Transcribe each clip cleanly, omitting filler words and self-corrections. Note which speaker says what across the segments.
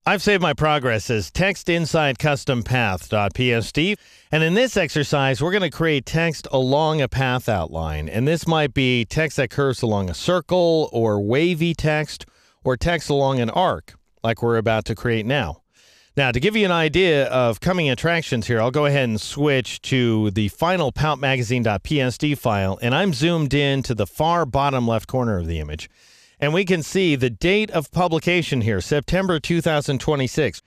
Speaker 1: I've saved my progress as text inside custom path.psd. And in this exercise, we're going to create text along a path outline. And this might be text that curves along a circle or wavy text or text along an arc like we're about to create now. Now, to give you an idea of coming attractions here, I'll go ahead and switch to the final poutmagazine.psd file, and I'm zoomed in to the far bottom left corner of the image. And we can see the date of publication here, September 2026.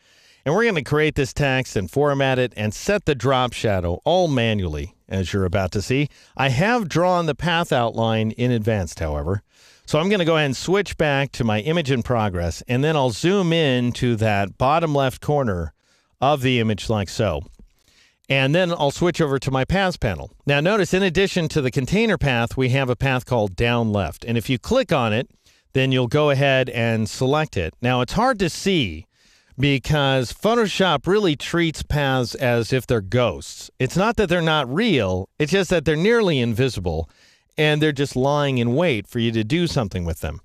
Speaker 1: And we're going to create this text and format it and set the drop shadow all manually, as you're about to see. I have drawn the path outline in advance, however. So I'm going to go ahead and switch back to my image in progress, and then I'll zoom in to that bottom left corner of the image like so. And then I'll switch over to my paths panel. Now notice, in addition to the container path, we have a path called down left. And if you click on it, then you'll go ahead and select it. Now it's hard to see because Photoshop really treats paths as if they're ghosts. It's not that they're not real, it's just that they're nearly invisible. And they're just lying in wait for you to do something with them.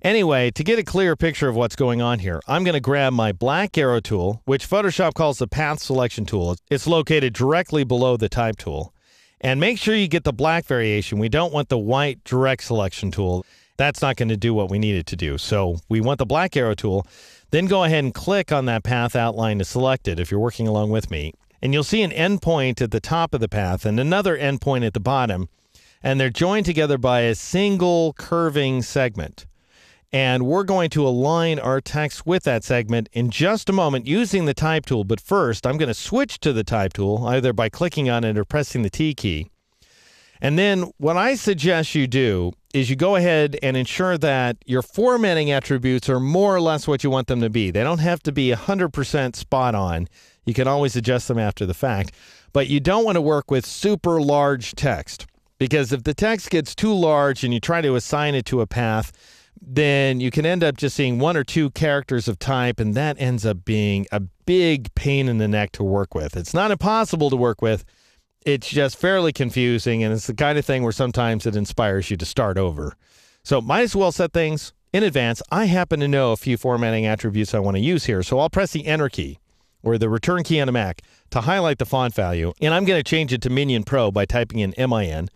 Speaker 1: Anyway, to get a clear picture of what's going on here, I'm going to grab my black arrow tool, which Photoshop calls the path selection tool. It's located directly below the type tool. And make sure you get the black variation. We don't want the white direct selection tool. That's not going to do what we need it to do. So we want the black arrow tool. Then go ahead and click on that path outline to select it if you're working along with me. And you'll see an endpoint at the top of the path and another endpoint at the bottom. And they're joined together by a single curving segment. And we're going to align our text with that segment in just a moment using the type tool. But first, I'm going to switch to the type tool, either by clicking on it or pressing the T key. And then what I suggest you do is you go ahead and ensure that your formatting attributes are more or less what you want them to be. They don't have to be 100% spot on. You can always adjust them after the fact. But you don't want to work with super large text. Because if the text gets too large and you try to assign it to a path, then you can end up just seeing one or two characters of type, and that ends up being a big pain in the neck to work with. It's not impossible to work with. It's just fairly confusing, and it's the kind of thing where sometimes it inspires you to start over. So might as well set things in advance. I happen to know a few formatting attributes I want to use here, so I'll press the Enter key or the Return key on a Mac to highlight the font value, and I'm going to change it to Minion Pro by typing in MIN.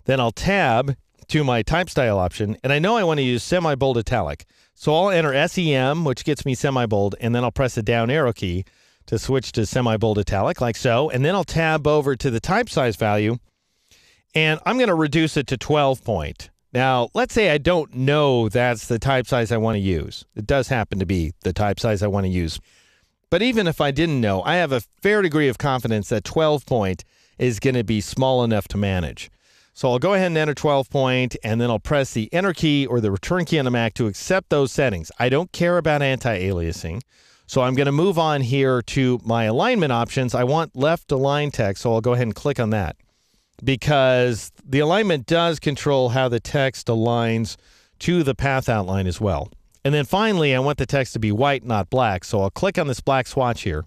Speaker 1: Then I'll tab to my type style option, and I know I want to use semi-bold italic. So I'll enter SEM, which gets me semi-bold, and then I'll press the down arrow key to switch to semi-bold italic, like so. And then I'll tab over to the type size value, and I'm going to reduce it to 12 point. Now, let's say I don't know that's the type size I want to use. It does happen to be the type size I want to use. But even if I didn't know, I have a fair degree of confidence that 12 point is going to be small enough to manage. So I'll go ahead and enter 12 point, and then I'll press the Enter key or the Return key on the Mac to accept those settings. I don't care about anti-aliasing. So I'm going to move on here to my alignment options. I want left align text, so I'll go ahead and click on that. Because the alignment does control how the text aligns to the path outline as well. And then finally, I want the text to be white, not black. So I'll click on this black swatch here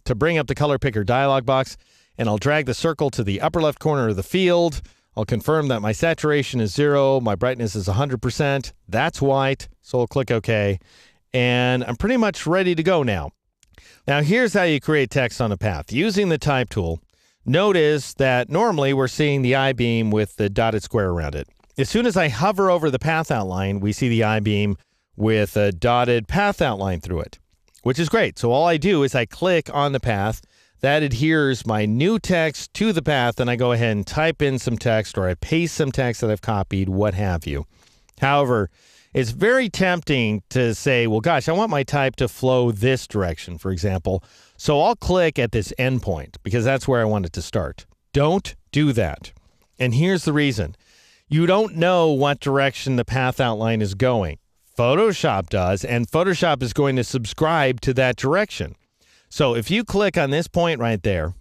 Speaker 1: to bring up the color picker dialog box, and I'll drag the circle to the upper left corner of the field. I'll confirm that my saturation is 0, my brightness is 100%. That's white, so I'll click OK. And I'm pretty much ready to go now. Now here's how you create text on a path. Using the type tool, notice that normally we're seeing the I-beam with the dotted square around it. As soon as I hover over the path outline, we see the I-beam with a dotted path outline through it, which is great. So all I do is I click on the path. That adheres my new text to the path, and I go ahead and type in some text, or I paste some text that I've copied, what have you. However, it's very tempting to say, well, gosh, I want my type to flow this direction, for example. So I'll click at this endpoint because that's where I want it to start. Don't do that. And here's the reason. You don't know what direction the path outline is going. Photoshop does, and Photoshop is going to subscribe to that direction. So if you click on this point right there,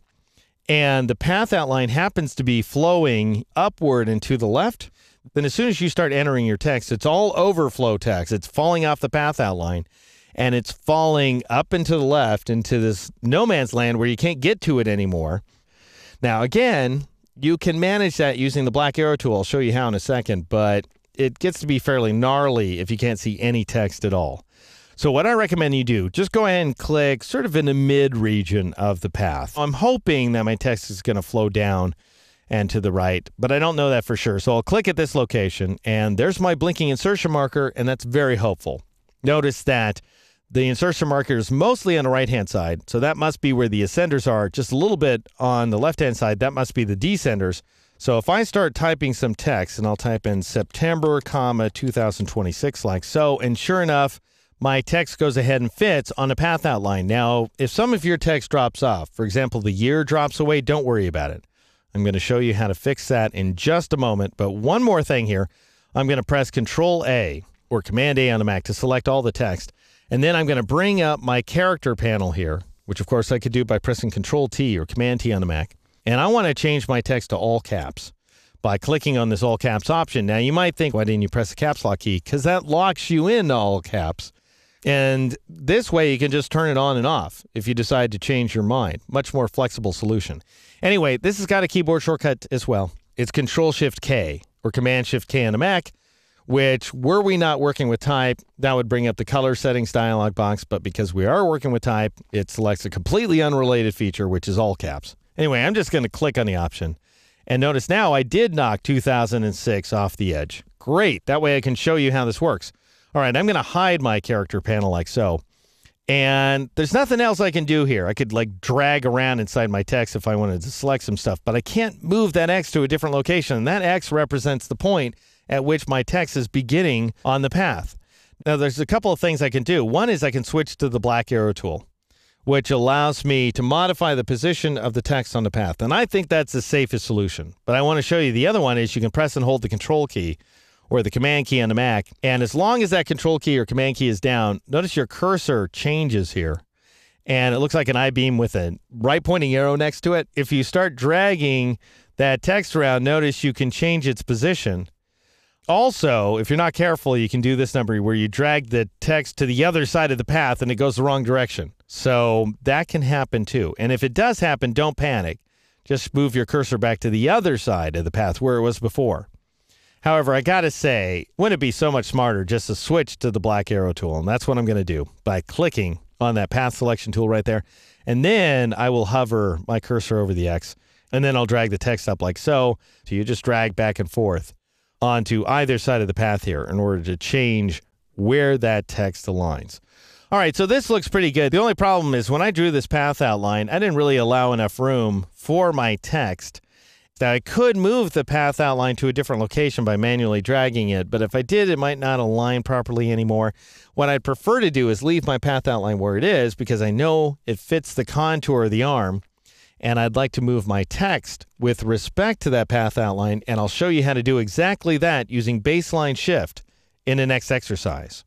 Speaker 1: and the path outline happens to be flowing upward and to the left, then as soon as you start entering your text, it's all overflow text. It's falling off the path outline, and it's falling up and to the left into this no man's land where you can't get to it anymore. Now, again, you can manage that using the black arrow tool. I'll show you how in a second, but it gets to be fairly gnarly if you can't see any text at all. So what I recommend you do, just go ahead and click sort of in the mid region of the path. I'm hoping that my text is going to flow down and to the right, but I don't know that for sure. So I'll click at this location, and there's my blinking insertion marker, and that's very helpful. Notice that the insertion marker is mostly on the right-hand side, so that must be where the ascenders are. Just a little bit on the left-hand side, that must be the descenders. So if I start typing some text, and I'll type in September, 2026, like so, and sure enough, my text goes ahead and fits on the path outline. Now, if some of your text drops off, for example, the year drops away, don't worry about it. I'm going to show you how to fix that in just a moment. But one more thing here, I'm going to press Control-A or Command-A on the Mac to select all the text. And then I'm going to bring up my character panel here, which of course I could do by pressing Control-T or Command-T on the Mac. And I want to change my text to all caps by clicking on this all caps option. Now, you might think, why didn't you press the caps lock key? Because that locks you into all caps. And this way you can just turn it on and off if you decide to change your mind. Much more flexible solution. Anyway, this has got a keyboard shortcut as well. It's Control-Shift-K or Command-Shift-K on a Mac, which were we not working with type, that would bring up the color settings dialog box. But because we are working with type, it selects a completely unrelated feature, which is all caps. Anyway, I'm just going to click on the option. And notice now I did knock 2006 off the edge. Great. That way I can show you how this works. All right, I'm going to hide my character panel like so. And there's nothing else I can do here. I could like drag around inside my text if I wanted to select some stuff, but I can't move that X to a different location. And that X represents the point at which my text is beginning on the path. Now, there's a couple of things I can do. One is I can switch to the black arrow tool, which allows me to modify the position of the text on the path. And I think that's the safest solution. But I want to show you the other one is you can press and hold the Control key or the Command key on the Mac. And as long as that Control key or Command key is down, notice your cursor changes here. And it looks like an I-beam with a right pointing arrow next to it. If you start dragging that text around, notice you can change its position. Also, if you're not careful, you can do this number where you drag the text to the other side of the path and it goes the wrong direction. So that can happen too. And if it does happen, don't panic. Just move your cursor back to the other side of the path where it was before. However, I got to say, wouldn't it be so much smarter just to switch to the black arrow tool? And that's what I'm going to do by clicking on that path selection tool right there. And then I will hover my cursor over the X, and then I'll drag the text up like so. So you just drag back and forth onto either side of the path here in order to change where that text aligns. All right, so this looks pretty good. The only problem is when I drew this path outline, I didn't really allow enough room for my text. Now, I could move the path outline to a different location by manually dragging it, but if I did, it might not align properly anymore. What I'd prefer to do is leave my path outline where it is because I know it fits the contour of the arm, and I'd like to move my text with respect to that path outline, and I'll show you how to do exactly that using baseline shift in the next exercise.